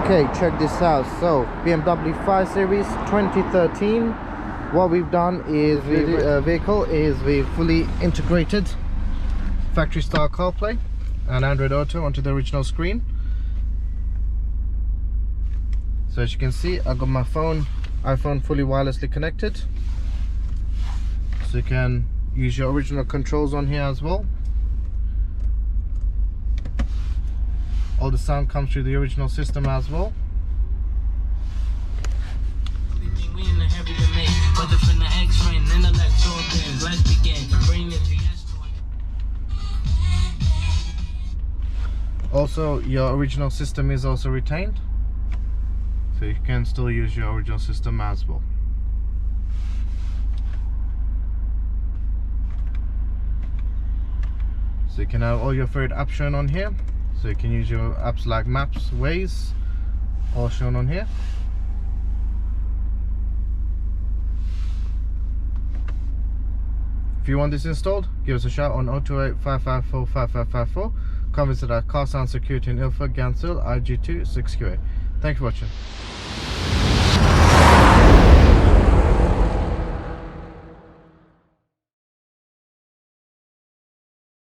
Okay, check this out. So BMW 5 Series 2013. What we've done is we fully integrated factory style CarPlay and Android Auto onto the original screen. So as you can see, I got my iPhone fully wirelessly connected, so you can use your original controls on here as well. All the sound comes through the original system as well. Also, your original system is also retained, so you can still use your original system as well. So you can have all your favorite apps shown on here. So you can use your apps like Maps, Waze, all shown on here. If you want this installed, give us a shout on 028 554 5554. Come visit our Car Sound Security in Ilford, Gansil, IG2 6QA. Thank you for watching.